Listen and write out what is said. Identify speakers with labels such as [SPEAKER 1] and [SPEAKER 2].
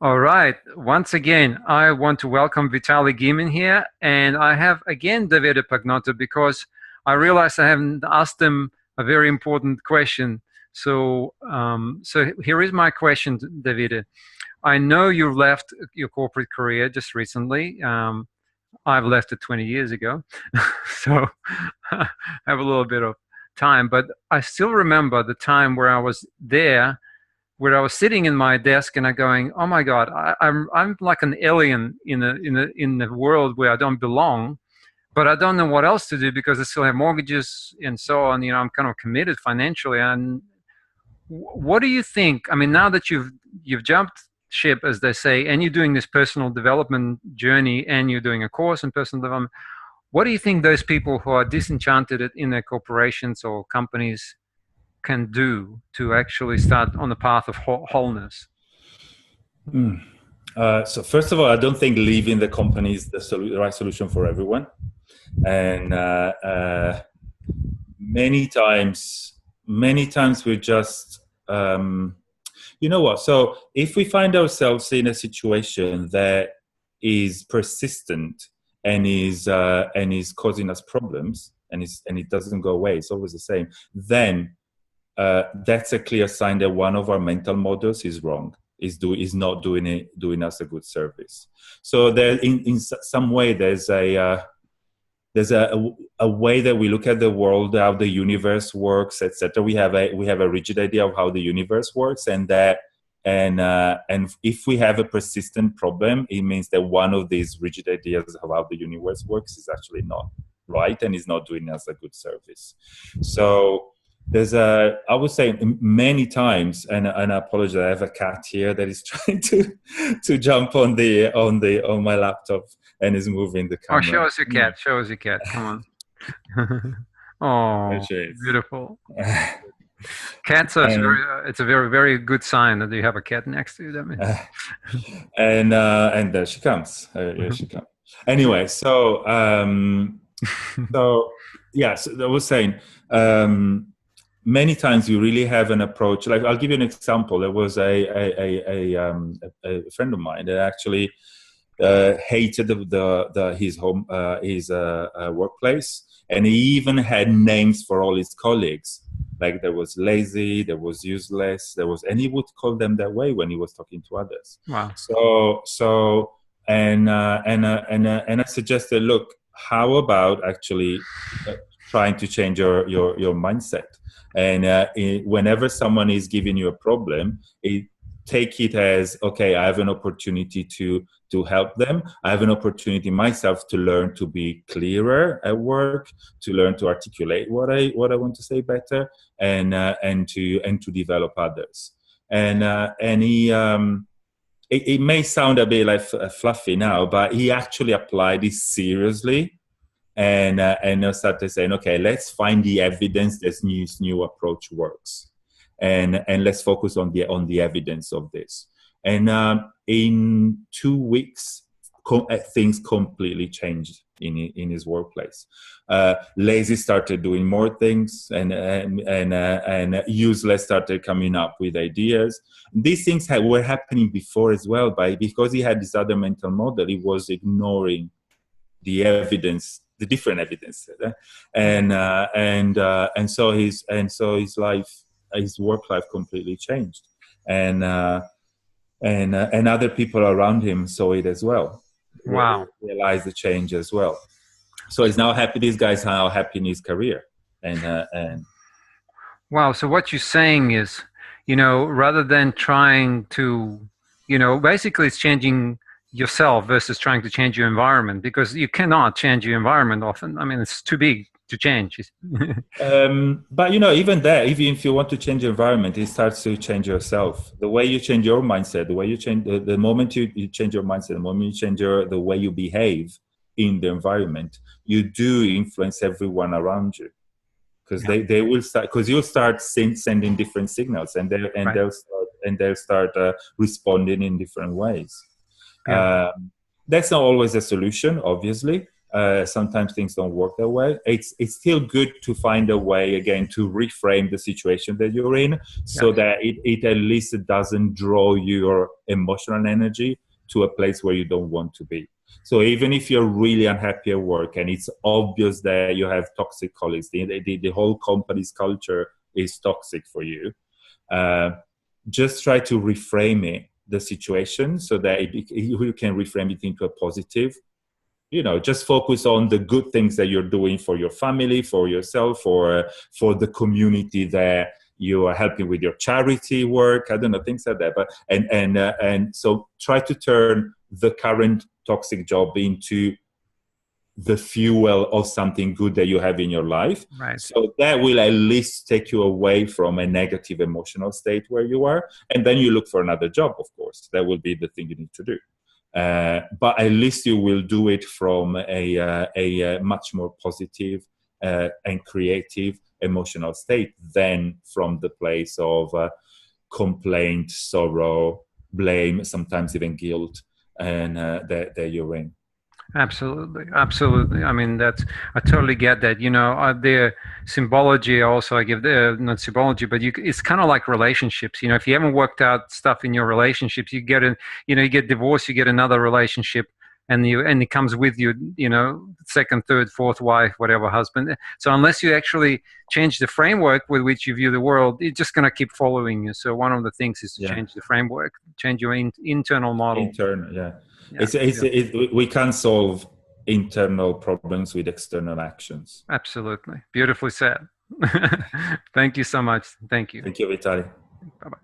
[SPEAKER 1] All right. Once again, I want to welcome Vitaly Gimin here, and I have again Davide Pagnotto because I realized I haven't asked him a very important question. So here is my question, Davide. I know you left your corporate career just recently. I've left it 20 years ago, so I have a little bit of time, but I still remember the time where I was there where I was sitting in my desk and I going, "Oh my God, I'm like an alien in a world where I don't belong, but I don't know what else to do because I still have mortgages and so on. I'm kind of committed financially. And what do you think? I mean, now that you've jumped ship, as they say, and you're doing this personal development journey, and you're doing a course in personal development, what do you think those people who are disenchanted in their corporations or companies can do to actually start on the path of wholeness?
[SPEAKER 2] Mm. So first of all, I don't think leaving the company is the right solution for everyone. And many times we're just, you know what? So if we find ourselves in a situation that is persistent and is causing us problems, and it doesn't go away, it's always the same, then that's a clear sign that one of our mental models is wrong, is not doing us a good service. So there, in some way, there's a way that we look at the world, how the universe works, etc. We have a rigid idea of how the universe works, and if we have a persistent problem, it means that one of these rigid ideas of how the universe works is actually not right and is not doing us a good service. So I would say many times, and I apologize, I have a cat here that is trying to jump on my laptop and is moving the
[SPEAKER 1] Oh,
[SPEAKER 2] camera.
[SPEAKER 1] show us your cat. Show us your cat. Come on. Oh, beautiful. Cats are it's a very, very good sign that you have a cat next to you. That means.
[SPEAKER 2] And there she comes. Here she comes. Anyway, so yes, I was saying, many times you really have an approach. Like, I'll give you an example. There was a friend of mine that actually hated his workplace, and he even had names for all his colleagues. Like, there was lazy, there was useless, and he would call them that way when he was talking to others.
[SPEAKER 1] Wow.
[SPEAKER 2] And I suggested, look, how about actually trying to change your mindset? And whenever someone is giving you a problem, take it as, okay, I have an opportunity to help them. I have an opportunity myself to learn to be clearer at work, to learn to articulate what I want to say better, and to develop others. And he. It may sound a bit like fluffy now, but he actually applied this seriously, and started saying, okay, let's find the evidence this new approach works, and let's focus on the evidence of this. And in 2 weeks, things completely changed in his workplace. Lazy started doing more things, and useless started coming up with ideas. These things were happening before as well, but because he had this other mental model, he was ignoring the evidence, the different evidence, and so his life, his work life, completely changed, and other people around him saw it as well.
[SPEAKER 1] Wow.
[SPEAKER 2] Realized the change as well. So he's now happy. This guy's now happy in his career, and
[SPEAKER 1] wow. So what you're saying is, rather than trying to, basically it's changing yourself versus trying to change your environment, because you cannot change your environment often. I mean, it's too big to change.
[SPEAKER 2] But even there, even if you want to change your environment, it starts to change yourself. The way you change your mindset, the way you change, the moment you change your mindset, the moment you change the way you behave in the environment, you do influence everyone around you, because they will start, because you'll start sending different signals, and they'll start responding in different ways. Yeah. That's not always a solution, obviously. Sometimes things don't work that way. It's still good to find a way again to reframe the situation that you're in, so
[SPEAKER 1] Yes.
[SPEAKER 2] that it at least it doesn't draw your emotional energy to a place where you don't want to be. So even if you're really unhappy at work and it's obvious that you have toxic colleagues, the whole company's culture is toxic for you, uh, just try to reframe the situation so that you can reframe it into a positive. Just focus on the good things that you're doing for your family, for yourself, or for the community that you are helping with your charity work. I don't know, things like that. But and so try to turn the current toxic job into the fuel of something good that you have in your life.
[SPEAKER 1] Right.
[SPEAKER 2] So that will at least take you away from a negative emotional state where you are. And then you look for another job, of course. That will be the thing you need to do. But at least you will do it from a much more positive and creative emotional state than from the place of complaint, sorrow, blame, sometimes even guilt, and that you're in.
[SPEAKER 1] Absolutely, absolutely. I mean, I totally get that. The symbology also I give the not symbology, but it's kind of like relationships. If you haven't worked out stuff in your relationships, you get divorced, you get another relationship, and it comes with you. Second, third, fourth wife, whatever, husband. So unless you actually change the framework with which you view the world, it's just going to keep following you. So one of the things is to
[SPEAKER 2] Yeah.
[SPEAKER 1] change the framework, change your internal model.
[SPEAKER 2] Internal, yeah.
[SPEAKER 1] Yeah,
[SPEAKER 2] We can't solve internal problems with external actions.
[SPEAKER 1] absolutely. Beautifully said. Thank you so much. Thank you.
[SPEAKER 2] Thank you, Vitaly.
[SPEAKER 1] Bye bye.